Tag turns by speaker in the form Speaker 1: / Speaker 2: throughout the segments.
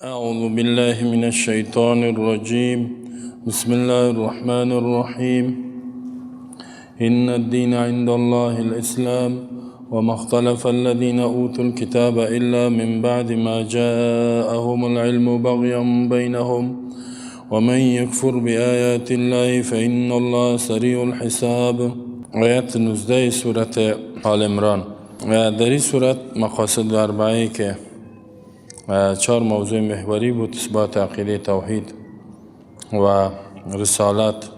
Speaker 1: أعوذ بالله من الشيطان الرجيم. بسم الله الرحمن الرحيم. إن الدين عند الله الإسلام وما اختلف الذين أوتوا الكتاب إلا من بعد ما جاءهم العلم بغيا بينهم ومن يكفر بآيات الله فإن الله سريع الحساب. آیت 19 سورة آل عمران. در این سورت مقاصد اربعه که 4 موضوع محوری بود: اثبات عقیده توحید و رسالت،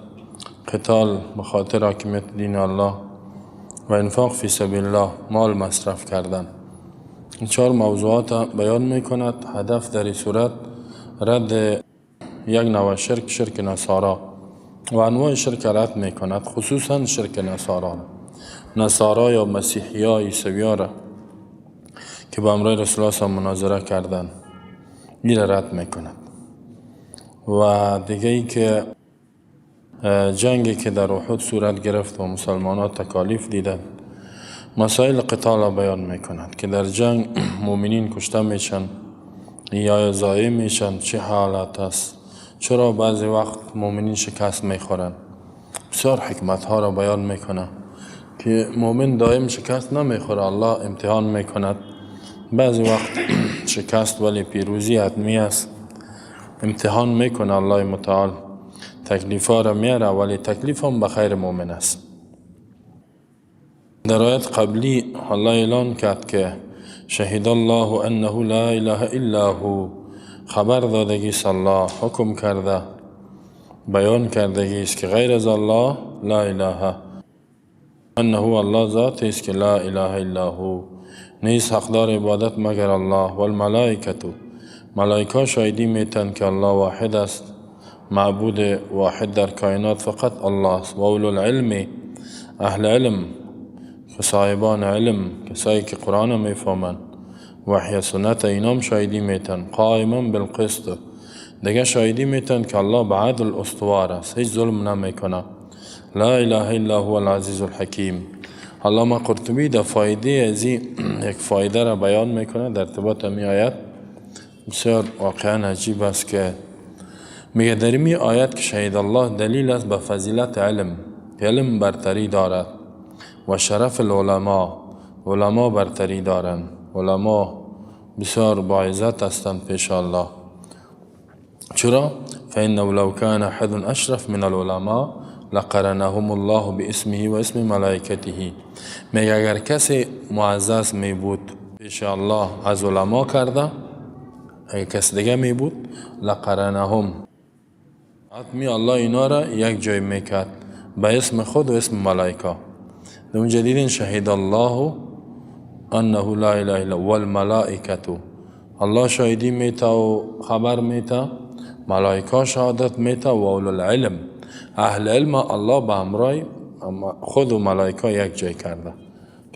Speaker 1: قتال بخاطر حاکمیت دین الله و انفاق فی سبیل الله، مال مصرف کردن. این 4 موضوعات بیان میکند. هدف در این صورت رد یک نوع شرک نصارا و انواع شرک رد میکند، خصوصا شرک نصارا یا مسیحی ها، عیسوی ها را که با امرای رسول الله مناظره کردن، این را رد میکند. و دیگه ای که جنگی که در احد صورت گرفت و مسلمان ها تکالیف دیدند، مسائل قتال را بیان میکند که در جنگ مؤمنین کشته میشن یا ضایع میشن، چه حالت است، چرا بعضی وقت مؤمنین شکست میخورن. بسیار حکمت ها را بیان میکنه که مؤمن دائم شکست نمیخوره، الله امتحان میکند. بعضی وقت شکست ولی پیروزی حتمی است. امتحان میکنه الله متعال، تکلیف ها را میاره ولی تکلیف هم بخیر مؤمن است. در آیت قبلی الله اعلان کرد که شهید الله انه لا اله الا هو، خبر دادگی است، الله حکم کرده، بیان کردگی است که غیر از الله لا اله، انه الله ذات است که لا اله الا هو، نیست حقدار عبادت مگر الله. و الملائکتو، ملائکه شاهدی میتن که الله واحد است، معبود واحد در کائنات فقط الله است. و اولو العلم، اهل علم، صاحبان علم، کسایی که قرآن میفهمن، وحی سنت، اینام شاهدی میتن. قائما بالقسط، دیگه شاهدی میتن که الله به عدل استوار است، هیچ ظلم نمیکنه. لا اله الا هو العزیز الحکیم. علامه قرطبی در فایده از یک فایده را بیان میکنه در ارتباط می آیت، بسیار واقعا عجیب است که میگه در می آیت که شهید الله دلیل است به فضیلت علم، علم برتری دارد و شرف العلماء، علما برتری دارند، علما بسیار باعزت هستند پیش الله. چرا؟ فإنه لو كان أحد أشرف من العلماء لقرنهم الله باسمه و اسم ملائکته. میگه اگر کسی معزز می بود پیش الله از علما کرده، اگر کسی دیگه می بود لقرنهم، حتمی الله اینا را یک جای میکرد به اسم خود و اسم ملائکه. در اونجا دیدین شهید الله انه لا اله الا هو والملائکه، الله شاهدی میته و خبر میته، ملائکه شهادت میته، و اولو العلم، اهل علم الله به امرای خود و ملائکه یک جای کرده.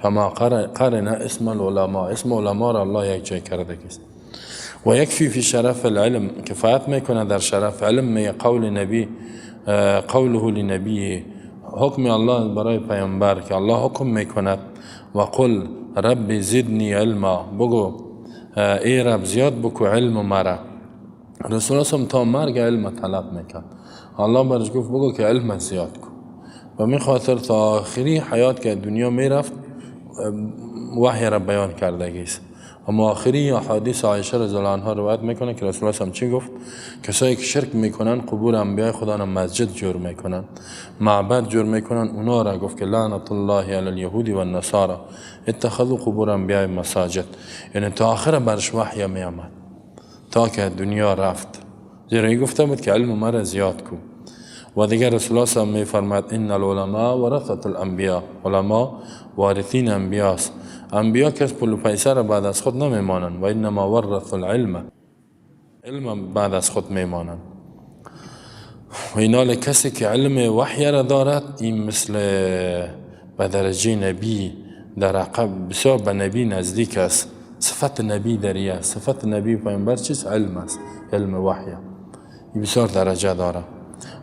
Speaker 1: کما قرن اسم العلماء، اسم علماء را الله یک جای کرده است. و یکفی فی شرف العلم، کفایت میکنه در شرف علم. می قول نبی، قوله لنبیه، حکم الله برای پیامبر که الله حکم میکند و قل رب زدنی علما، بگو ای رب زیاد بکو علم مرا. رسول الله تا مرگ علم طلب میکرد، الله برش گفت بگو که علم زیاد کن. و می خاطر تا آخری حیات که دنیا میرفت وحی را بیان کرده است. اما آخری احادیث عایشه رضی الله عنها روایت میکنه که رسول الله چی گفت؟ کسایی که شرک میکنن قبور انبیاء خدا را مسجد جور میکنن، معبد جور میکنن، اونا را گفت که لعنت الله علی الیهود و النصارى اتخذوا قبور انبیاء مساجد. یعنی تا آخر برش وحی می آمد تا که دنیا رفت، زیرا این گفته بود که علم مرا زیاد کو. و دیگر رسول الله صلی الله علیه و آله فرمود ان العلماء ورثه الانبیاء، علما وارثین انبیاء است. انبیاء کس پول و پیسه را بعد از خود نمیمانند، و انما ورث العلم، علم بعد از خود میمانند. و اینال کسی که علم وحی را دارد، این مثل به درجه نبی در عقب، بسیار به نبی نزدیک است. صفت نبی دریه، صفت نبی پیامبر چیست؟ علم است، علم وحی، این بسیار درجه داره.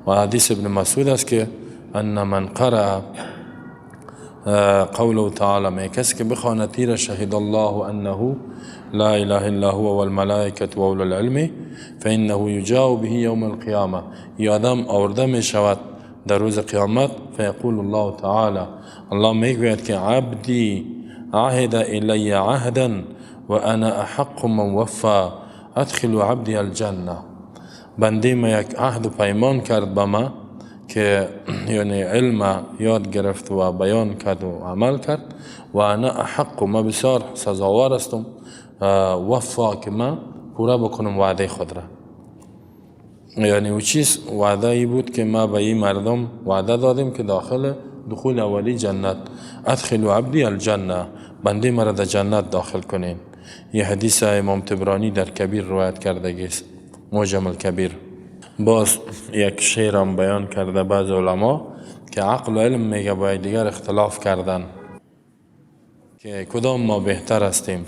Speaker 1: و حدیث ابن مسعود است که ان من قرأ قوله تعالی، می کسی که بخواند تیر شهید الله انه لا اله الا هو والملائکة و اولو العلم فانه یجاء به یوم القیامه. یادم آورده می شود در روز قیامت. فیقول الله تعالی، الله میگوید که عبدی عهد الی عهدا و انا احق من وفا ادخل عبدی الجنه. بنده ما یک عهد و پیمان کرد به ما که یعنی علم یاد گرفت و بیان کرد و عمل کرد. و انا احق، ما بسیار سزاوار استم وفا که ما پورا بکنم وعده خود را. یعنی او چیز وعده ای بود که ما به این مردم وعده دادیم که دخول اولی جنت. ادخل عبدی الجنه، بنده مرا در جنت داخل کنین. یه حدیث امام طبرانی در کبیر روایت کرده است، معجم الکبیر. باز یک شعرم بیان کرده بعض علما که عقل و علم میگه با دیگر اختلاف کردن که کدام ما بهتر هستیم.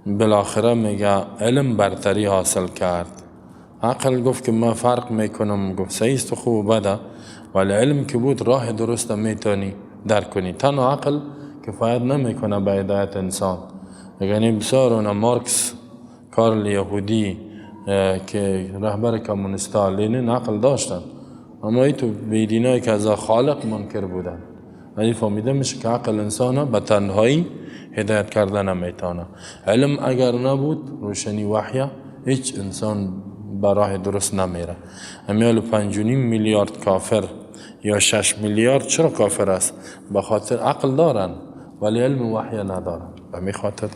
Speaker 1: بالاخره میگه علم برتری حاصل کرد. عقل گفت که من فرق میکنم، گفت صحیح است و خوب و بده، ولی علم که بود راه درست میتونی درک کنی. تنها عقل کفایت نمیکنه به هدایت انسان. یعنی بسیار اونا مارکس، کارل یهودی که رهبر کمونیستا، لینین عقل داشتن، اما ای تو بیدینایی که از خالق منکر بودن. ولی فهمیده میشه که عقل انسان به تنهایی هدایت کردن نمیتونه. علم اگر نبود، روشنی وحی، هیچ انسان به راه درست نمیره. امیال 5.5 میلیارد کافر یا 6 میلیارد چرا کافر است؟ به خاطر عقل دارن ولی علم وحی ندارن. به می خاطر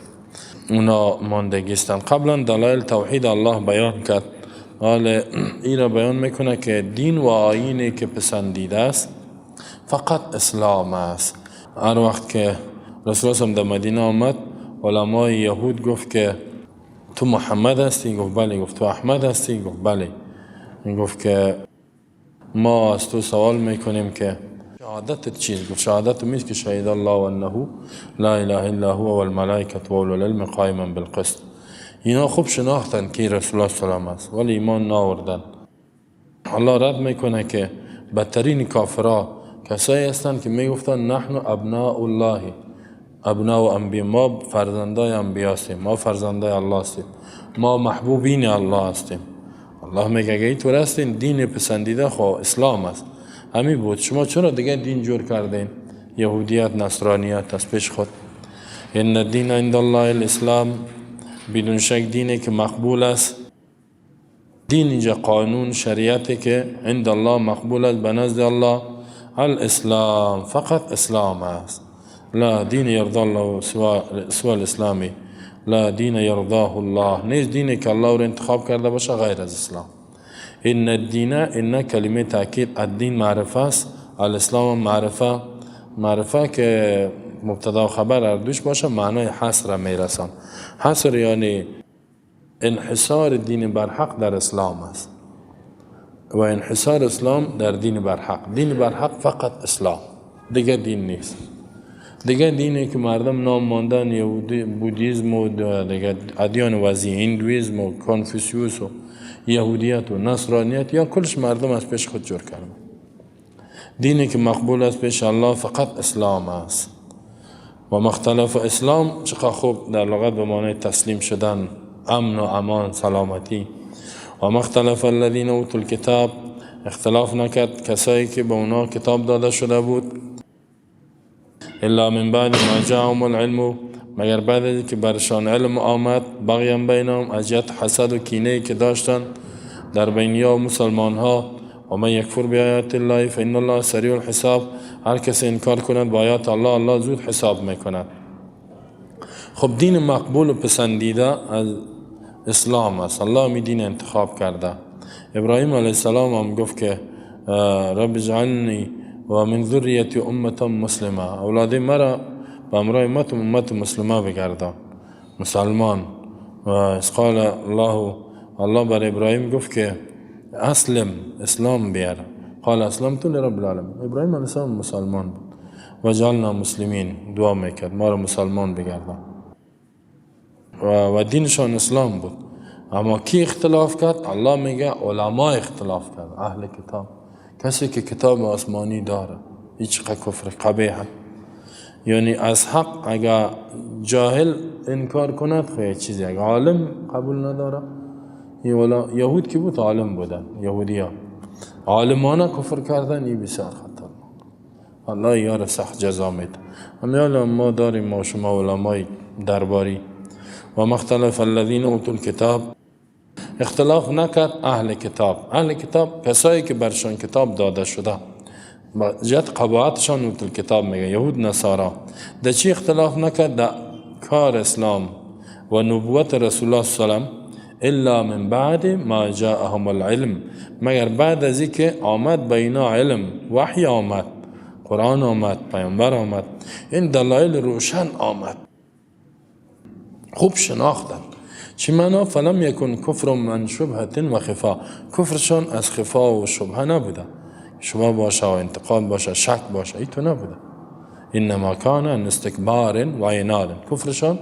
Speaker 1: اونا ماندگیستن. قبلا دلایل توحید الله بیان کرد، حال ای را بیان میکنه که دین و آیینی که پسندیده است فقط اسلام است. هر وقت که رسول الله در مدینه آمد، علمای یهود گفت که تو محمد هستی؟ گفت بله. گفت تو احمد هستی؟ گفت بله. گفت که ما از تو سوال میکنیم که شهادت چیست؟ گفت شهادت میست که شهید الله و انه لا اله الا هو والملائکة و اولو العلم قائما بالقسط. اینا خوب شناختن که رسول الله سلام است ولی ایمان ناوردن. الله رد میکنه که بدترین کافرها کسایی هستند که میگفتن نحن ابناء الله، ابناء و انبیا، ما فرزندای انبیا هستیم، ما فرزندای الله هستیم، ما محبوبین الله هستیم. الله میگه اگه اینطور هستین، دین پسندیده خو اسلام است. همین بود. شما چرا دیگه دین جور کردین؟ یهودیت، نصرانیت از پیش خود. ان الدین عند الله الاسلام، بدون شک دینی که مقبول است. دین اینجا قانون شریعتی که عند الله مقبول است به نزد الله الاسلام، فقط اسلام است. لا دین یرضى الله سوى الاسلامی، لا دین یرضاه الله، نیست دینی که الله رو انتخاب کرده باشه غیر از اسلام. ان الدین، ان کلمه تاکید، الدین معرفه است، الاسلام معرفه. معرفه که مبتدا و خبر اردوش باشه معنای حصر میرسن. حصر یعنی انحصار دین برحق در اسلام است و انحصار اسلام در دین برحق. دین برحق فقط اسلام، دیگه دین نیست. دیگه دینی که مردم نام ماندن، یهودی، بودیزم و دیگه ادیان وضعی، هندویزم و کنفوسیوس و یهودیت و نصرانیت، یا کلش مردم از پیش خود جور کردن. دینی که مقبول است پیش الله فقط اسلام است. و مختلف اسلام چقدر خوب در لغت به معنی تسلیم شدن، امن و امان، سلامتی. و مختلف الذین اوتوا الکتاب، اختلاف نکرد کسایی که به اونا کتاب داده شده بود، الا من بعد ما جاءهم العلم، مگر بعد از که برشان علم آمد، بغیم بینهم، از جهت حسد و کینه که داشتن در بینیا و مسلمان ها. و من یکفر بآیات الله فإن الله سریع الحساب، هر کسی انکار کند با آیات الله، الله زود حساب میکند. خب دین مقبول و پسندیده از اسلام است. الله می دین انتخاب کرده. ابراهیم علیه السلام هم گفت که رب اجعلنی و من ذریتی امتا مسلمه، اولاد مرا به امرای امت مسلمه بگرده، مسلمان. و از قال الله بر ابراهیم گفت که اسلم، اسلام بیار. قال اسلمت لرب العالمین. ابراهیم علیه السلام مسلمان بود. و جعلنا مسلمین، دعا میکرد ما را مسلمان بگرده و دینشان اسلام بود. اما کی اختلاف کرد؟ الله میگه علما اختلاف کرد، اهل کتاب، کسی که کتاب آسمانی داره. هیچ کفر قبیح. یعنی از حق اگر جاهل انکار کند خیلی چیزی، اگر عالم قبول نداره، یهود کی بود؟ عالم بودن، یهودی ها عالمانه کفر کردن، این بسیار خطر. الله یار سخت جزا میده. امیال ما داریم ما شما علمای درباری و مختلف الذین اوتوا الکتاب، اختلاف نکرد اهل کتاب. اهل کتاب کسایی که برشان کتاب داده شده، جد قباعتشان اوتوا الکتاب میگه، یهود نصارا. در چی اختلاف نکرد؟ در کار اسلام و نبوت رسول الله صلی الله علیه و سلم، الا من بعد ما جاءهم العلم، مگر بعد از اینکه آمد به اینا علم، وحی آمد، قرآن آمد، پیامبر آمد، این دلایل روشن آمد، خوب شناختن. چی معنا؟ فلم یکن کفر من شبهت و خفا، کفرشان از خفا و شبهه نبوده، شبهه باشه و انتقاد باشه، شک باشه، ای تو نبوده. انما کان ان استکبار و عناد، کفرشان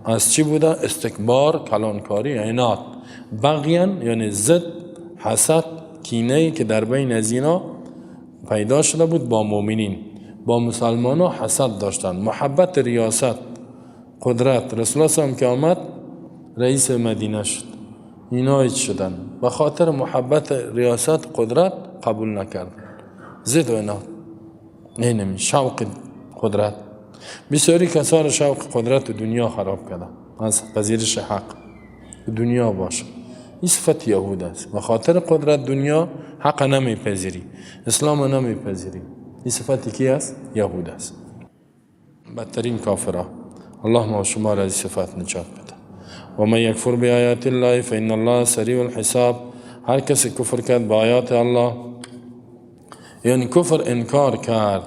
Speaker 1: از چی بوده؟ استکبار، کلانکاری، عناد، بغیان یعنی ضد، حسد، کینه‌ای که در بین از اینا پیدا شده بود با مؤمنین، با مسلمان ها حسد داشتن، محبت ریاست، قدرت. رسول الله صلی که آمد رئیس مدینه شد، اینا هیچ شدن، به خاطر محبت ریاست قدرت قبول نکردن، ضد و عناد. اینمی شوق قدرت. بسیاری کسا را شوق قدرت دنیا خراب کرده، از پذیرش حق دنیا باشه. این صفت یهود است، به خاطر قدرت دنیا حق نمیپذیری، اسلام نمیپذیری. این صفتی کی است؟ یهود است، بدترین کافرها. الله ما شما را از صفات نجات بده. و من یکفر بآیات الله فإن الله سریع الحساب، هر کسی کفر کرد با آیات الله، یعنی کفر انکار کرد،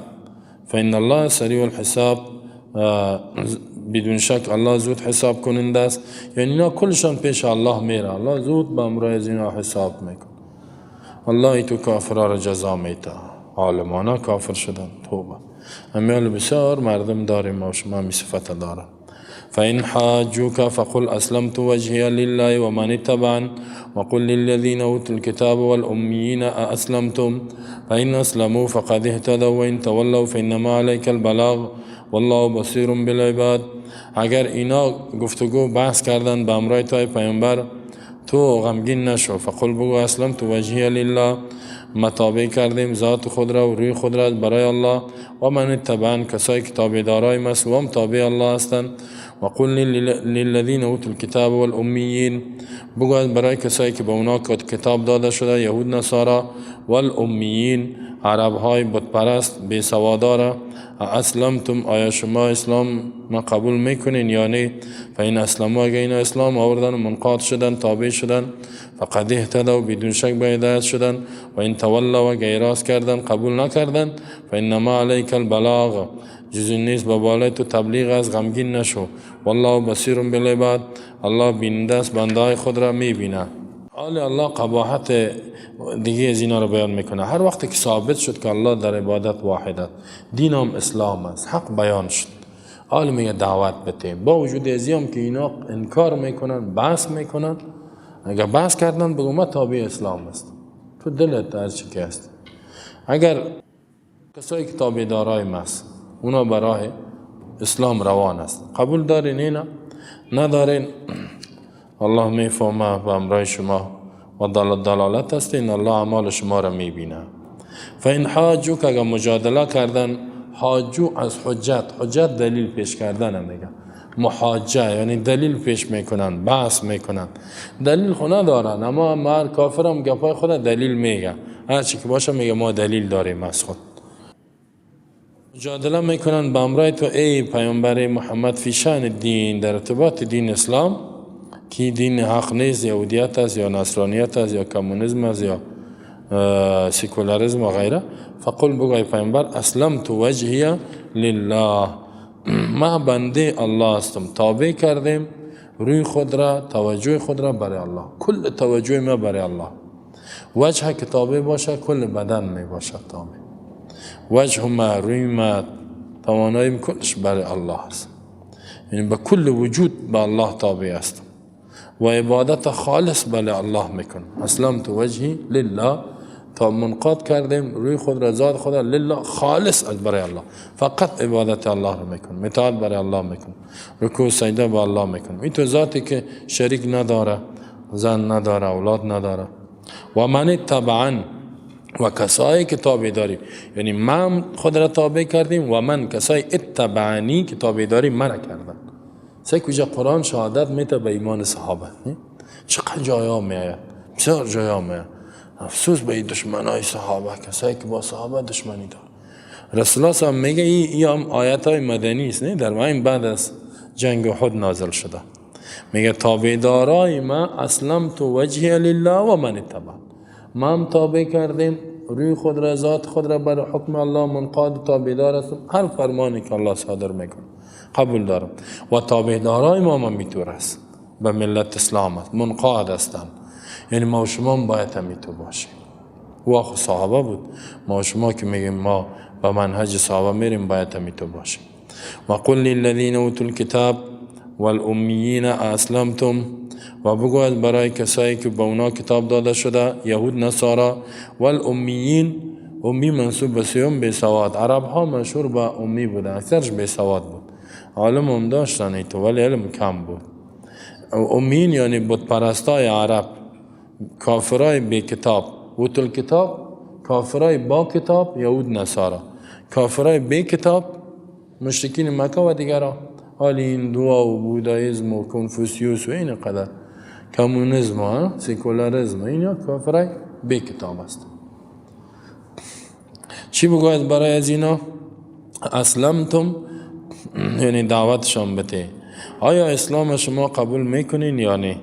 Speaker 1: فإن الله سریع الحساب، بدون شک الله زود حساب کننده است. یعنی اینا کلشان پیش الله میره، الله زود به امرای از اینا حساب میکن. الله ای تو کافرها را جزا میده، عالمانه کافر شدن. توبه. امیال بسیار مردم داریم و شما می صفت دارم. فإن حاجوك فقل أسلمت وجهي لله ومن اتبعني وقل للذين أوتوا الكتاب والأميين أأسلمتم فإن أسلموا فقد اهتدوا وإن تولوا فإنما عليك البلاغ والله بصير بالعباد. اگر اینا گفتگو بحث کردن به امرای توی پیامبر، تو غمگین نشو، فقل بگو اسلمت وجهي لله، متابع کردیم ذات خود را و روی خود را برای الله، و من اتبعن، کسای که تابعدارای مسلم تابع الله هستند. و قل للذین اوتوا الکتاب والامیین، بگو برای کسایی که به اونا کتاب داده شده، یهود نصارا، والامیین عرب های بت پرست بی سوادارا، اسلمتم، آیا شما اسلام ما قبول میکنین یا نه؟ فین اسلموا، اگر اینا اسلام آوردن و منقاد شدن، تابع شدن، فقد اهتدوا، بدون شک به هدایت شدن. و این تولوا، اگر اعراض کردن قبول نکردن، فانما علیک البلاغ، جز نیست به بالای تو تبلیغ از، غمگین نشو. والله بصیر بالعباد، الله بیننده است، بنده خود را میبینه. حال الله قباحت دیگه از اینا رو بیان میکنه. هر وقت که ثابت شد که الله در عبادت واحد، دین هم اسلام است، حق بیان شد، حال میگه دعوت بده. با وجود ازی هم که اینا انکار میکنن، بحث میکنن، اگر بحث کردن بگو ما تابع اسلام است، تو دلت هر چی که است. اگر کسایی که تابع دارای ماست اونا برای اسلام روان است، قبول دارین اینا؟ ندارین، الله میفهمه به امرای شما و دلالت هستین، الله اعمال شما را میبینه. فإن حاجوک، اگر مجادله کردن، حاجو از حجت دلیل پیش کردن میگه، محاجه یعنی دلیل پیش میکنن، بحث میکنن، دلیل خود ندارن، اما هر کافر هم گپای خود دلیل میگه، هر چی که باشه میگه ما دلیل داریم از خود. مجادله میکنن به امرای تو ای پیامبر محمد فی شأن دین، در ارتباط دین اسلام، کی دین حق نیست، یهودیت است یا نصرانیت است یا کمونیسم است یا سکولاریسم و غیره. فقل بگو ای پیامبر اسلمت وجهی لله، ما بنده الله هستم، تابع کردیم روی خود را، توجه خود را برای الله، کل توجه ما برای الله. وجه که تابع باشه کل بدن می باشه تابع، وجه ما، روی ما، تواناییم کلش برای الله است، یعنی به کل وجود به الله تابع است و عبادت خالص برای الله میکن. اسلمت وجهی لله تا منقاد کردیم روی خود را ذات خود لله خالص برای الله، فقط عبادت الله را میکنیم، اطاعت برای الله میکنیم، رکوع سجده با الله میکنیم. این تو ذاتی که شریک نداره، زن نداره، اولاد نداره. و من تبعا، و کسایی که تابع داریم، یعنی من خود را تابع کردیم و من کسای اتبعنی که تابع داریم من کردن. سه کجا قرآن شهادت میده به ایمان صحابه. چقدر جایا میآید، بسیار جایا میآید. افسوس به دشمنای صحابه، کسایی که با صحابه دشمنی دار. رسول الله صلی میگه این هم آیات های مدنی است، نه در این بعد از جنگ احد نازل شده. میگه تابعدارای ما اسلمت وجهی لله و من اتبع، ما هم تابع کردیم روی خود را ذات خود را بر حکم الله منقاد تابعدار هستم، هر فرمانی که الله صادر میکنه قبول دارم. و تابعدارای ما هم میتور است، به ملت اسلام است، منقاد هستند. یعنی ما و شما باید همیتو باشیم. و خود صحابه بود، ما و شما که میگیم ما به منهج صحابه میریم باید همیتو باشیم. و قل للذین اوتوا الکتاب والامیین اسلمتم، و بگوید برای کسایی که به اونا کتاب داده شده، یهود نصارا، والامیین، امی منصوب به سیوم بی سواد. عرب ها مشهور به امی بودن، اکثرش بی سواد بود، عالم هم داشتن ایتو ولی علم کم بود. امیین یعنی بت پرستای عرب، کافرای بی کتاب. اوتوا الکتاب کافرای با کتاب، یهود نصارا. کافرای بی کتاب مشرکین مکه و دیگران، حالی هندوها و بودایزم و کنفوسیوس و این قدر کمونیسم و سیکولاریسم، این کافرای بی کتاب است. چی بگوید برای از اینا؟ اسلمتم یعنی دعوتشان بده، آیا اسلام شما قبول میکنین یا نه،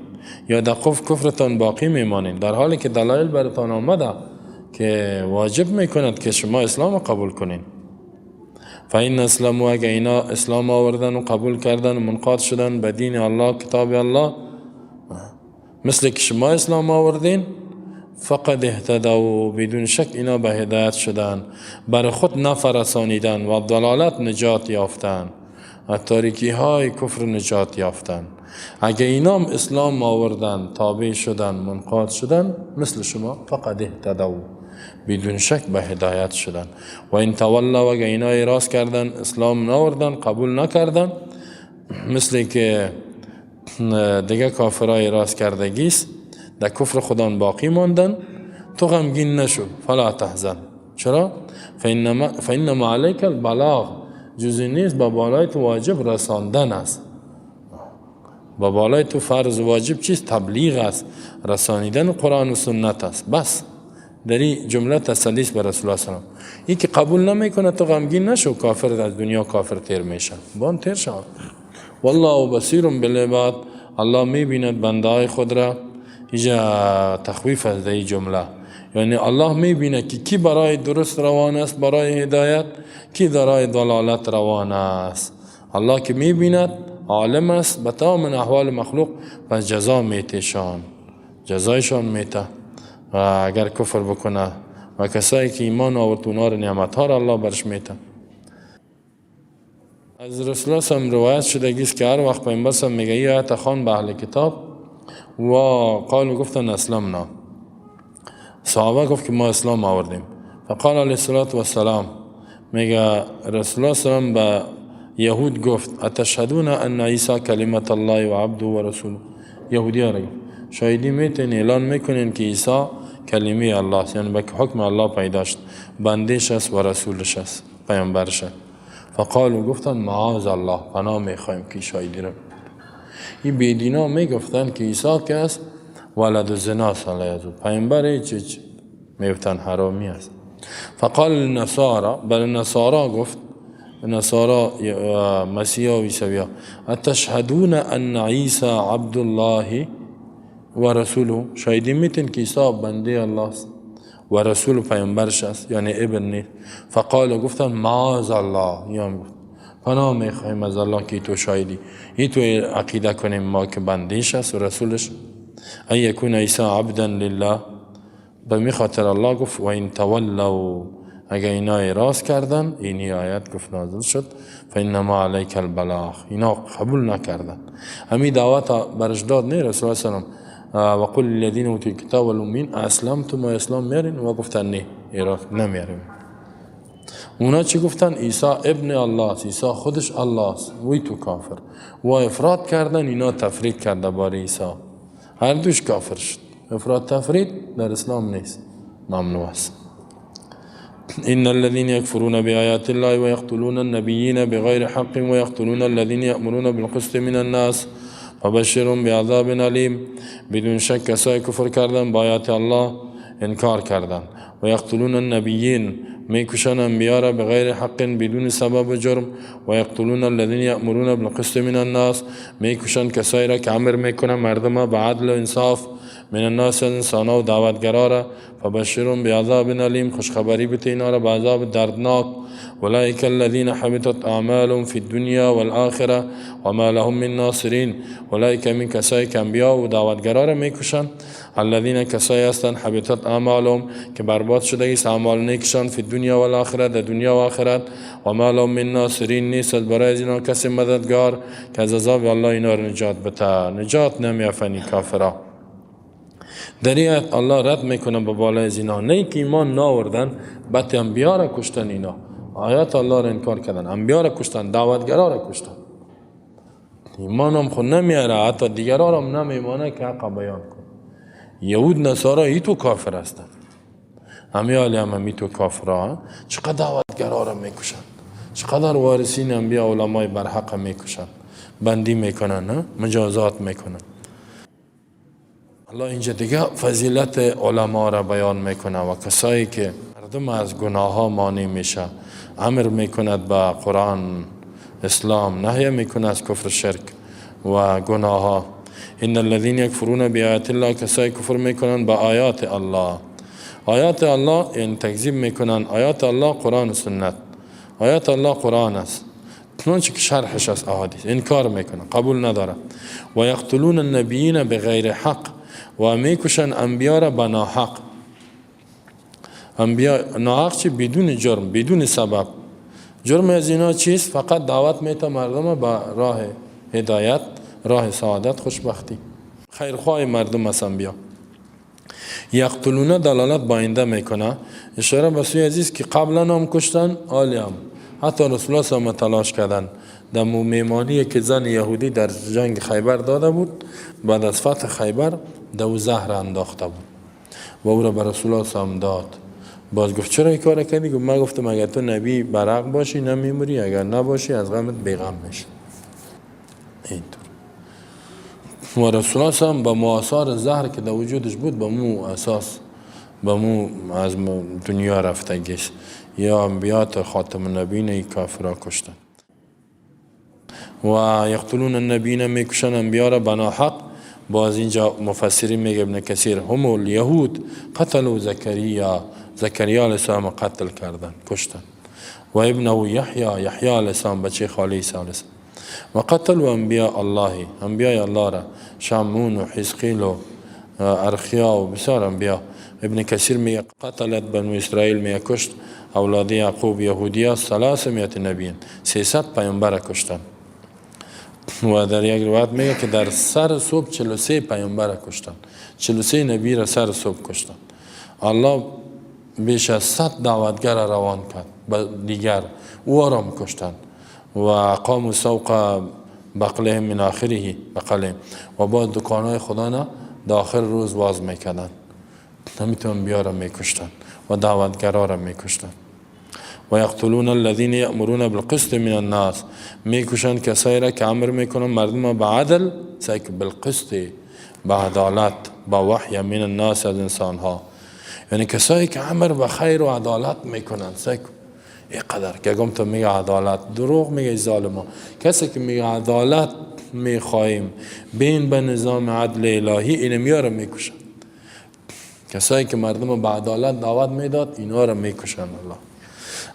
Speaker 1: یا در کفرتان باقی میمانین، در حالی که دلایل براتان آمده که واجب میکند که شما اسلام قبول کنین. فاین اسلامو، اگه اینا اسلام آوردن و قبول کردن و منقاد شدن به دین الله، کتاب الله، مثل که شما اسلام آوردین، فقط اهتدوا، بدون شک اینا به هدایت شدن، بر خود نفرسانیدن و ضلالت نجات یافتن، از تاریکی های کفر نجات یافتن. اگه اینا اسلام آوردن، تابع شدن، منقاد شدن مثل شما، فقط اهتدوا، بدون شک به هدایت شدن. و این تولوا، اگه اینا اعراض کردن، اسلام ناوردن، قبول نکردن، مثل که دیگه کافرای اعراض کردگیست، در کفر خودان باقی ماندن، تو غمگین نشو، فلا تحزن. چرا؟ فانما علیک البلاغ، جزی نیست، با بالای تو واجب رساندن است. با بالای تو فرض واجب چیست؟ تبلیغ است، رسانیدن قرآن و سنت است. بس در این جمله تسلیس به رسول الله صلی الله علیه و آله. این که قبول نمیکنه تو غمگین نشو، کافر از دنیا کافر تیر میشه، بان تیر شد. والله بصیر بالعباد، الله میبیند بندهای خود را. اینجا تخویف از این جمله، یعنی الله میبینه که کی برای درست روان است، برای هدایت، کی برای ضلالت روان است. الله که میبیند، عالم است به تمام احوال مخلوق، پس جزا میتشان، جزایشان میته. و اگر کفر بکنه و کسایی که ایمان آورد اونا رو نعمتها را الله برش میته. از رسول الله صلی الله علیه و روایت شدگیست که هر وقت پیامبر صلی الله علیه و میگه ای آیت خوان به اهل کتاب و قالوا گفتن اسلمنا، صحابه گفت که ما اسلام آوردیم. فقال علیه الصلاة والسلام، میگه رسول الله صلی الله علیه و به یهود گفت اتشهدون ان عیسی کلمت الله و عبده و رسوله. یهودی ها را شاهدی میتین، اعلان میکنین که عیسی کلمه الله است، یعنی به حکم الله پیدا شد، بندش است و رسولش است، پیامبرش است. فقالوا گفتن معاذ الله، پناه میخوایم که شاهدی را. این بیدینا میگفتن که عیسی که است ولد زنا است، پیامبر چیز میگفتن حرامی است. فقال النصارى، بل النصارى گفت، نصارى مسیح و عیسوی، اتشهدون ان عیسی عبد الله و رسوله، شاهدی میتین که عیسی بنده الله است و رسول پیامبرش است، یعنی ابن نیست. فقال گفتن معاذ الله، یعنی پناه میخوایم از الله که تو شاهدی، ای تو عقیده کنیم ما که بندهش است و رسولش. ان یکون عیسی عبدا لله، به می خاطر الله گفت و این تولوا، اگر اینا اعراض کردن، اینی آیت گفت نازل شد فانما علیک البلاغ، اینا قبول نکردن. همین دعوت برش داد نه رسول الله صلی الله علیه و و قل الذين اوتوا الكتاب والامین اسلمتم و اسلام میارین و گفتن نه ایران نمیاریم. اونا چی گفتن؟ عیسی ابن الله است، عیسی خودش الله است، وی تو کافر. و افراد کردن، اینا تفرید کرده بار عیسی، هر دوش کافر شد. افراد تفرید در اسلام نیست، ممنوع است. ان الذين يكفرون بآيات الله ويقتلون النبيين بغير حق ويقتلون الذين يأمرون بالقسط من الناس فبشرهم بعذاب علیم. بدون شک کسای کفر کردن با آیات الله، انکار کردن، و یقتلون النبیین، میکشن انبیا را بغیر حق، بدون سبب و جرم، و یقتلون الذین یأمرون بالقسط من الناس، میکشن کسایی را که امر میکنن مردم به عدل و انصاف، من الناس انسان و دعوتگرا را، فبشرهم بعذاب علیم، خوشخبری بده اینا را به عذاب دردناک. اولئک الذین حبطت اعمالهم فی الدنیا والآخره وما لهم من ناصرین. اولئک من کسایی که انبیا و دعوتگرا را میکشن، الذین کسایی هستند حبطت اعمالهم که برباد شده است اعمال نیکشان، فی الدنیا والآخره، در دنیا و آخرت، وما لهم من ناصرین، نیست برای از اینا کسی مددگار که از عذاب الله اینا را نجات بده. نجات نمیافنی کافرا. در این آیت الله رد میکنه به بالای از اینا، نه که ایمان ناوردن بعد انبیا را کشتن. اینا آیات الله را انکار کردن، انبیا را کشتن، دعوتگرا را کشتن. ایمان هم خود نمیاره، حتی دیگران هم نمیمانه که حق بیان کن. یهود نصارا ای تو کافر هستن، امیالی هم ای تو کافر. چقدر دعوتگرا را میکشن، چقدر وارثین انبیا علمای برحق میکشن، بندی میکنن، مجازات میکنن. الله اینجا دیگه فضیلت علما را بیان میکنه و کسایی که مردم از گناه ها مانع میشه، امر میکند به قرآن اسلام، نهی میکند از کفر شرک و گناه ها. ان الذين يكفرون بآيات الله، کسایی کفر میکنن با آیات الله. آیات الله یعنی تکذیب میکنن آیات الله، قرآن و سنت. آیات الله قرآن است، چنانچه که شرحش از احادیث، انکار میکنن، قبول نداره. و یقتلون النبیین بغیر حق، و میکشن انبیا را به ناحق. انبیا ناحق چی؟ بدون جرم، بدون سبب. جرم از اینا چیست؟ فقط دعوت میته مردم به راه هدایت، راه سعادت، خوشبختی، خیرخواه مردم است انبیا. یقتلون دلالت با آینده میکنه، اشاره به سوی عزیز که قبلا هم کشتن، حالی هم. حتی رسول الله هم تلاش کردن. در میمانی که زن یهودی در جنگ خیبر داده بود، بعد از فتح خیبر دو زهر انداخته بود و او را به رسول الله هم داد. باز گفت چرا این کار کردی؟ گفت من گفتم اگر تو نبی برحق باشی نمیموری، اگر نباشی از غمت بیغم میشی. اینطور. و رسول الله هم با مؤثار زهر که در وجودش بود، با مو اساس، با مو از دنیا رفتگیش. یا انبیات خاتم النبیین ای کافرها کشتن. و یقتلون النبیین، میکشن انبیا را بنا حق. باز اینجا مفسرین میگه ابن کثیر هم الیهود قتلوا زکریا، زکریا علیه السلام قتل کردن، کشتن. و ابنه یحیی، یحیی علیه السلام بچه خالی عیسی علیه السلام. و قتلوا انبیاء الله، انبیاء الله را، شمعون و حزقیل و ارخیا و بسیار انبیاء. ابن کثیر میگه قتلت بنو اسرائیل، میگه کشت اولاد یعقوب یهودیا 300 نبیین، 300 پیامبر کشتن. و در یک روایت میگه که در سر صبح 43 پیامبر کشتن، 43 نبی را سر صبح کشتن. الله بیش از 100 دعوتگر روان کرد دیگر، او آرام کشتن. و اقاموا سوق بقلهم من آخره بقلهم، و بعد دکانهای خدا را داخل روز باز میکردن. نمیتون بیارا میکشتن و دعوتگرا را میکشتن. و یقتلون الذین یأمرون بالقسط من الناس، میکشن کسایی را که امر میکنن مردم به عدل، سعی بالقسط، به عدالت، با وحی من الناس، از انسان ها. یعنی کسایی که امر به خیر و عدالت میکنن، سعی اینقدر که گم تو میگه عدالت، دروغ میگه ظالما. کسی که میگه عدالت میخواهیم بین به نظام عدل الهی، اینو میاره میکشن. کسایی که مردم به عدالت دعوت میداد، اینا را میکشن. الله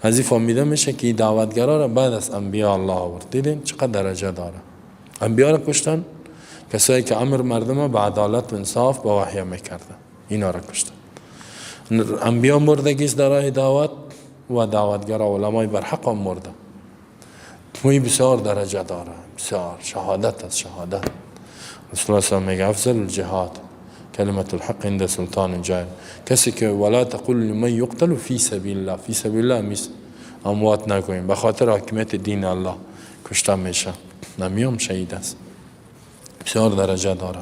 Speaker 1: از این فهمیده میشه که دعوتگرا را بعد از انبیاء الله آورد. دیدین چقدر درجه داره. انبیاء را کشتن، کسایی که امر مردم به عدالت و انصاف با وحی میکردن، اینا را کشتن. انبیاء مردگیست در راه دعوت و دعوتگرا علمای برحق هم مرده. موی بسیار درجه داره، بسیار شهادت از شهادت. رسول الله میگه افضل الجهاد، کلمت الحق عند سلطان جائر. کسی که ولا تقول لمن یقتل فی سبیل الله، فی سبیل الله میست اموات نگوییم، به خاطر حاکمیت دین الله کشته میشه، نمیام شهید است. بسیار درجه داره.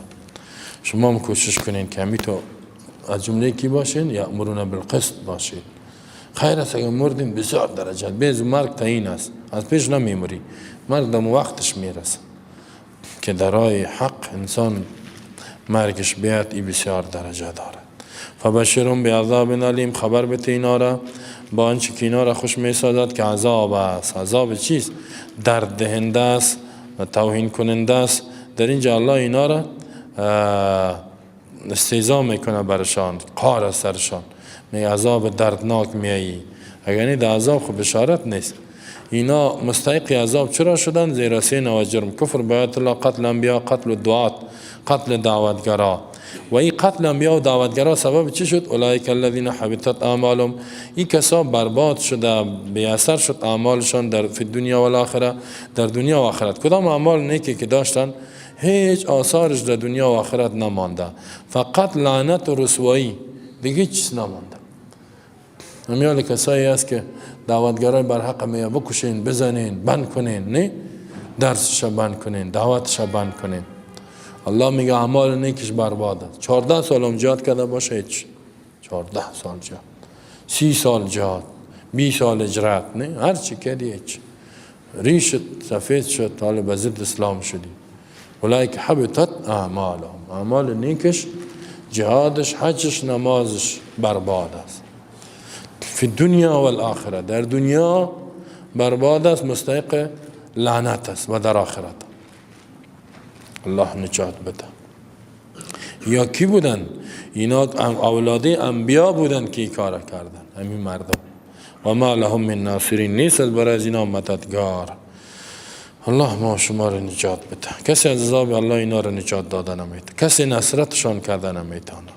Speaker 1: شما هم کوشش کنین که همی تو از جمله کی باشین؟ یأمرون بالقسط باشین. خیر است اگر مردین بسیار درجه، بیز مرگ تعیین است، از پیش نمیموری، مرگ دم وقتش میرسه که در راه حق انسان مرگش بیاد. ای بسیار درجه داره. فبشرهم بعذاب علیم، خبر بده اینا را با آنچه که اینا را خوش میسازد که عذاب است. عذاب چیست؟ درد دهنده است و توهین کننده است. در اینجا الله اینا را استهزا میکنه برشان، قهر از سرشان، میگه عذاب دردناک میایی. اگر این عذاب خب بشارت نیست. اینا مستحق عذاب چرا شدن؟ زیرا سه نوع جرم: کفر بآیات الله، قتل انبیا، قتل دعات، قتل دعوتگرا. و این قتل انبیا و دعوتگرا سبب چی شد؟ اولئک الذین حبطت اعمالهم، این کسا برباد شده، بی اثر شد اعمالشان در فی دنیا و الاخره، در دنیا و آخرت. کدام اعمال نیکی که داشتن هیچ آثارش در دنیا و آخرت نمانده، فقط لعنت و رسوایی، دیگه چیز نمانده. همیال کسایی است که دعوتگرای بر حق میگه بکشین، بزنین، بند کنین، نه درسش بند کنین، دعوتش بند کنین. الله میگه اعمال نیکش برباد است. 14 سال جهاد کرده باشه هیچ، 14 سال جهاد، 30 سال جهاد، 20 سال اجرات، نه هر چی کردی هیچ، ریشت سفید شد، حالا به ضد اسلام شدی. اولئک حبطت اعمالهم، اعمال نیکش، جهادش، حجش، نمازش برباد است. فی دنیا و الاخره، در دنیا برباد است، مستحق لعنت است، و در آخرت الله نجات بده. یا کی بودن؟ اینا اولاد انبیا بودن که این کار کردن، همین مردم. و ما لهم من ناصرین، نیست برای از اینا مددگار. الله ما شما رو نجات بده. کسی از عذاب الله اینا رو نجات داده نمیتونه، کسی نصرتشان کرده نمیتونه.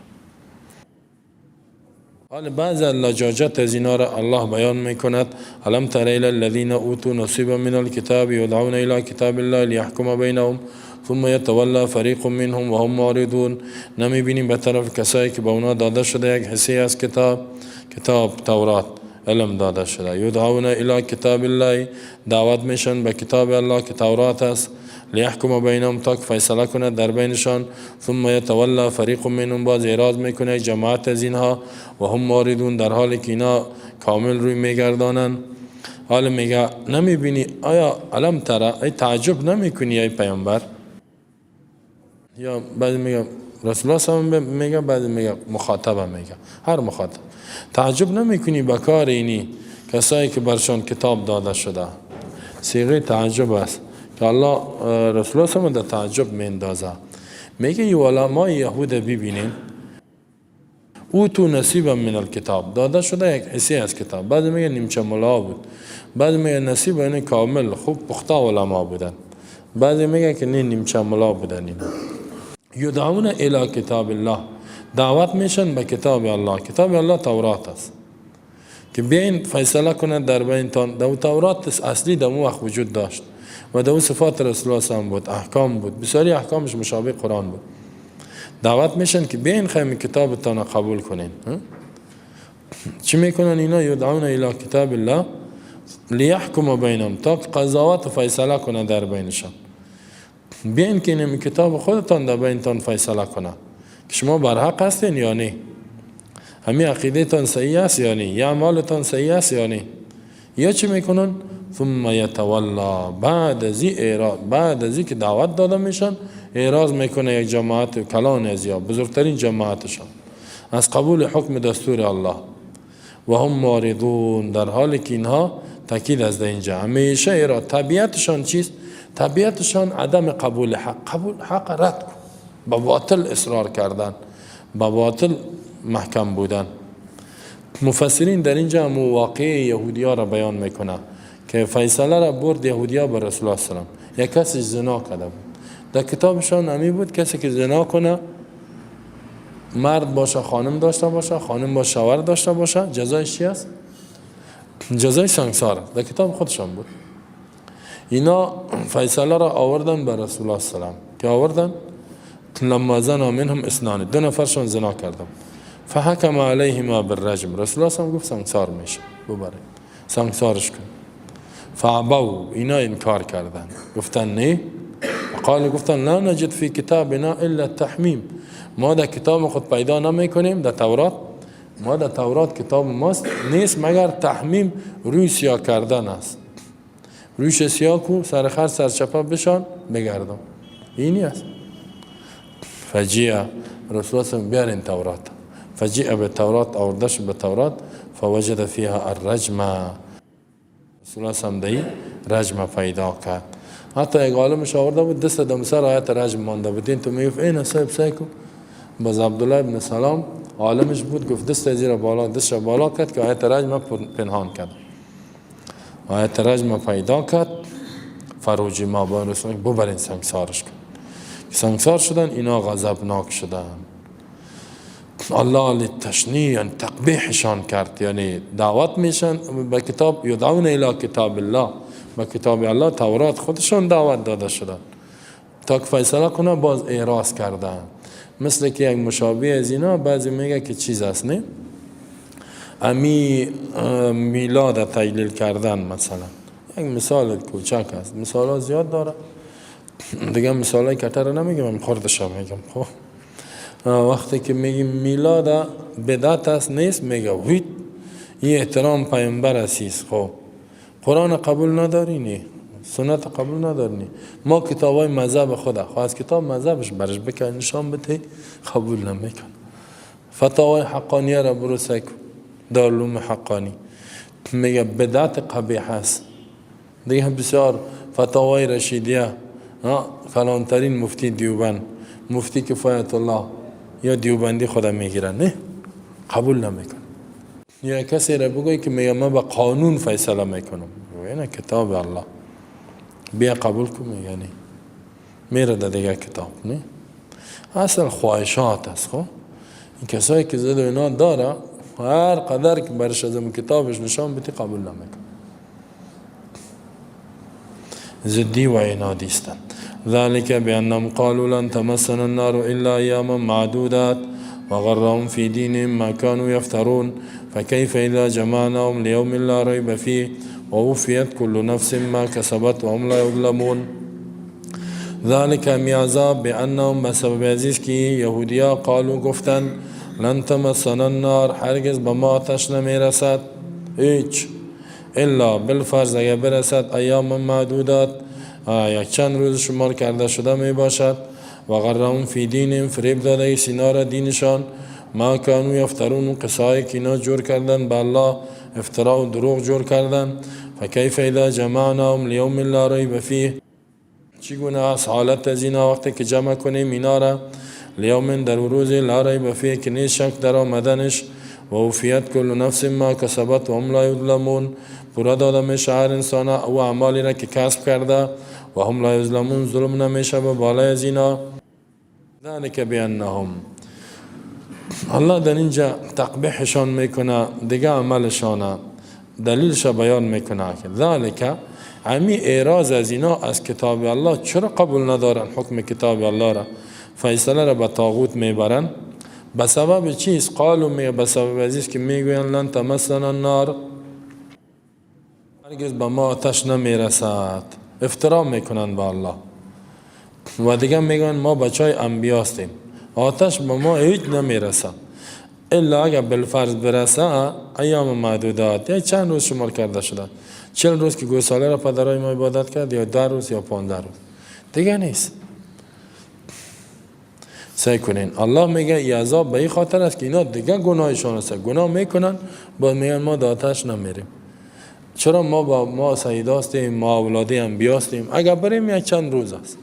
Speaker 1: حال بعض لجاجت از اینا را الله بیان میکند. الم تر الی الذین اوتوا نصیبا من الکتاب یدعون الی کتاب الله لیحکم بینهم ثم یتولی فریق منهم وهم معرضون. نمی بینیم به طرف کسایی که به اونا داده شده یک حصه از کتاب تورات علم داده شده، یدعون الی کتاب الله، دعوت میشن به کتاب الله که تورات است، لیحکم بینهم، تا که فیصله کنه در بینشان، ثم یتولی فریق منهم، باز اعراض میکنه جماعت از اینها، و هم معرضون، در حالی که اینا کامل روی میگردانن. حال میگه نمیبینی؟ آیا علم ترى، ای تعجب نمیکنی ای پیامبر؟ یا بعد میگه رسول الله صلی الله علیه و میگه، بعد میگه مخاطبه میگه، هر مخاطب، تعجب نمیکنی به کار اینی کسایی که برشان کتاب داده شده؟ صیغه تعجب است که الله رسول الله صلی الله علیه و تعجب میندازه. میگه ای علمای یهود ببینین، او تو نصیبا من الکتاب، داده شده یک حصه از کتاب. بعد میگه نیمچه ملا بود، بعد میگه نصیب یعنی کامل خوب پخته علما بودن، بعد میگه که نه نیمچه ملا بودن. اینا یدعون الی کتاب الله، دعوت میشن به کتاب الله. کتاب الله تورات است که بیاین فیصله کنند در بینتان. در تورات اصلی در اون وقت وجود داشت و در صفات رسول الله صلی الله علیه و بود، احکام بود، بسیاری احکامش مشابه قرآن بود. دعوت میشن که بیاین خیلی کتابتان قبول کنین. چی میکنن اینا؟ یدعون الی کتاب الله لیحکم بینهم، تا قضاوت و فیصله کنه در بینشان. بیاین که این کتاب خودتان در بینتان فیصله کنه که شما برحق هستین یا نه، همین عقیده تان صحیح است یا نه، یا اعمالتان صحیح است یا نه. یا چی میکنن؟ ثم یتولا، بعد از اعراض، بعد از که دعوت داده میشن، اعراض میکنه یک جماعت کلان از یا بزرگترین جماعتشان از قبول حکم دستور الله، و هم معرضون، در حالی که اینها تاکید از اینجا همیشه اعراض. طبیعتشان چیست؟ طبیعتشان عدم قبول حق، قبول حق رد کن، با باطل اصرار کردن، با باطل محکم بودن. مفسرین در اینجا واقعه یهودیا را بیان میکنه که فیصله را برد یهودیا به رسول الله صلی الله علیه و یک کسی زنا کرده بود. در کتابشان همی بود کسی که زنا کنه، مرد باشه خانم داشته باشه، خانم باشه شوهر داشته باشه، جزایش چی است؟ جزای سنگسار. در کتاب خودشان بود. اینا فیصله را آوردن به رسول الله صلی الله علیه و که آوردن لما زنا منهم اثنان، دو نفرشون زنا کردم، فحکم علیهما بالرجم، رسول الله هم گفت سنگسار میشه، ببره سنگسارش کن. فعبوا، اینا انکار کردن، گفتن نه. گفتن لا نجد فی کتابنا الا التحمیم، ما در کتاب خود پیدا نمیکنیم، در تورات ما در تورات کتاب ماست نیست مگر تحمیم، روی سیاه کردن است، رویش سیاه کو، سر خر سر چپا بشان بگردم، اینی است. فجیع رسول الله بیارین تورات، فجیع به تورات، آوردش به تورات، فوجد فیها الرجم، رسول الله سمدهی رجم پیدا کرد. حتی یک عالمش آورده بود دست دم سر آیت رجم مانده بود، این تو میگفت این صاحب سایکو، باز عبدالله ابن سلام عالمش بود، گفت دست زیر بالا، دستش بالا کرد که آیت رجم پنهان کرد، آیت رجم پیدا کرد. فروجی ما با رسول الله ببرین سنگسارش کن. سنگسار شدن، اینا غضبناک شدن. الله للتشنیع، یعنی تقبیحشان کرد، یعنی دعوت میشن به کتاب، یدعون الی کتاب الله، به کتاب الله تورات خودشون دعوت داده شدن، تا که فیصله کنه باز اعراض کردن. مثل که یک مشابه از اینا بعضی میگه که چیز است، نه امی میلاد تجلیل کردن، مثلا یک مثال کوچک است، مثال ها زیاد داره دیگه، مثال های کتر نمیگم، خردش میگم. خب وقتی که میگیم میلاد بدعت است نیست، میگه وید این احترام پیامبر است. خب قرآن قبول نداری، سنت قبول نداری، ما کتاب های مذهب خدا، خواست کتاب مذهبش برش بکن نشان بده، قبول نمیکن. فتاوای حقانیه را برو سکو، دارالعلوم حقانی میگه بدعت قبیح است. دیگه بسیار فتاوای رشیدیه، کلانترین مفتی دیوبند، مفتی کفایت الله یا دیوبندی خدا میگیرن، نه قبول نمیکن. یا کسی را بگوی که میگه من با قانون فیصله میکنم، اینه کتاب الله، بیا قبول کن، میگه نه، میره در دیگه کتاب، نه اصل خواهشات است. خب این کسایی که زد و اینا داره، هر قدر که برش از کتابش نشان بدی قبول نمیکن، زدی و عنادی استند. ذلك بأنهم قالوا لن تمسنا النار إلا أياما معدودات وغرهم في دينهم ما كانوا يفترون فكيف إذا جمعناهم ليوم لا ريب فيه ووفيت كل نفس ما كسبت وهم لا يظلمون. ذلك عذاب بأنهم بسبب عزیز که یهودیا قالوا گفتن لن تمسنا النار، هرگز به ما آتش نمیرسد، هیچ، الا بالفرض اگر برسد ایام معدودات، یک چند روز شمار کرده شده می باشد. و غرهم فی دینهم، فریب داده سینار دینشان، ما کانوا یفترون، قصای که اینا جور کردن به الله، افترا و دروغ جور کردن. فکیف اذا جمعناهم لیوم لا ریب فیه، چگونه است حالت از اینا وقتی که جمع کنیم اینا را، لیوم در روز لا ریب فیه که نیست شک در آمدنش، و وفیت کل نفس ما کسبت و هم لا یظلمون، پورا داده میشه هر انسان او اعمالی را که کسب کرده و هم لا یظلمون، ظلم نمیشه به بالای از اینا. ذلك بانهم، الله در اینجا تقبیحشان میکنه، دیگه عملشانه دلیلش بیان میکنه که ذلك همی اعراض از اینا از کتاب الله، چرا قبول ندارن حکم کتاب الله را، فیصله را به طاغوت میبرن، به سبب چیز؟ قالوا میگه به سبب عزیز که میگوین لن تمسنا النار، هرگز به ما آتش نمیرسد، افترا میکنن به الله. و دیگه میگن ما بچای انبیا هستیم، آتش به ما هیچ نمیرسد، الا اگر بالفرض برسه ایام معدودات، یا چند روز شمار کرده شده، 40 روز که گوساله را پدرای ما عبادت کرد، یا 10 روز یا 15 روز، دیگه نیست. سعی کنین. الله میگه ای عذاب به این خاطر است که اینا دیگه گناهشون است، گناه میکنن با میگن ما در آتش نمیریم. چرا ما سید هستیم، ما اولاد انبیا هستیم، اگر بریم یک چند روز است.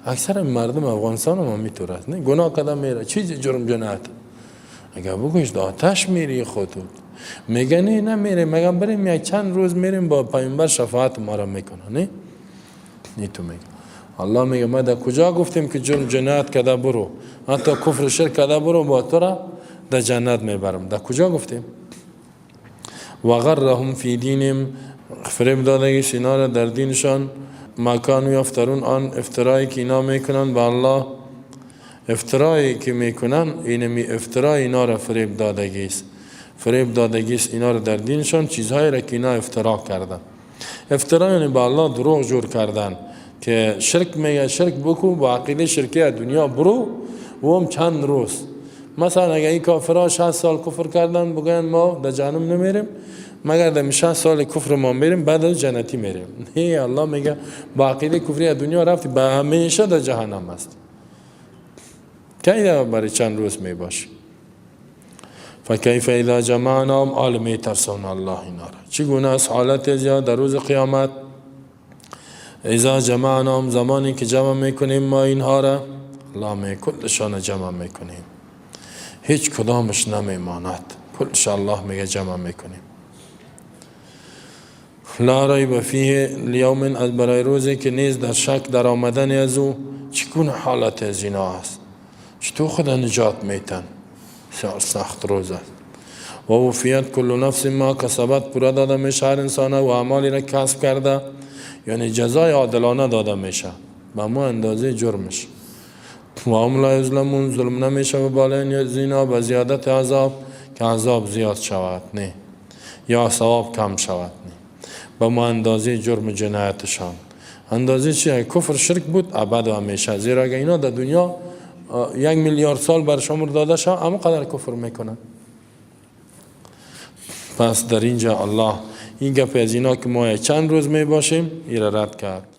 Speaker 1: اکثر مردم افغانستان هم میتونه است، نه گناه کدام میره، چیزی جرم جنایت، اگر بگویش در آتش میری خودت، میگه نه نمیریم، اگر بریم یک چند روز میریم با پیامبر شفاعت ما را میکنه، نه تو میگه. الله میگه ما در کجا گفتیم که جرم جنایت کده برو، حتی کفر شرک کده برو با تو را در جنت میبرم، در کجا گفتیم؟ و غرهم فی دینهم، فریب دادگی سینا در دینشان، ما کانوا یفترون، آن افترایی که اینا میکنن به الله، افترایی که میکنن اینمی افترای اینا را فریب دادگی است. فریب دادگی است اینا را در دینشان چیزهایی را که اینا افترا کردن. افترا یعنی با الله دروغ جور کردن که شرک میگه شرک بکو با عقیده شرکی دنیا برو و هم چند روز. مثلا اگه این کافرها 60 سال کفر کردن بگن ما در جهنم نمیریم مگر در 60 سال کفر ما میریم بعد از جنتی میریم. نه، الله میگه با عقیده کفری دنیا رفتی به همیشه در جهنم است. که برای چند روز می باشی. فکیف اذا جمعناهم آل می ترسون الله اینا را. چگونه از حالت در روز قیامت اذا جمعناهم زمانی که جمع میکنیم ما اینها را الله می کلشان جمع میکنیم هیچ کدامش نمیماند کلش الله میگه جمع میکنیم. لا ریب فیه لیوم از برای روزی که نیز در شک در آمدن از او چگونه حالت از اینا است چطور خدا نجات میتن سخت روز است. و وفیت کل نفس ما کسبت پورا داده میشه هر انسان و اعمالی را کسب کرده یعنی جزای عادلانه داده میشه به ما اندازه جرمش. و هم لا یظلمون ظلم نمیشه و بالین زینا به زیادت عذاب که عذاب زیاد شود نه یا ثواب کم شود نه به ما اندازه جرم جنایتشان. اندازه چیه؟ کفر شرک بود ابد و همیشه. زیرا اگه اینا در دنیا 1 میلیارد سال برش عمر داده شد اما قدر کفر میکنن. پس در اینجا الله این گپ از اینا که ما چند روز می باشیم این را رد کرد.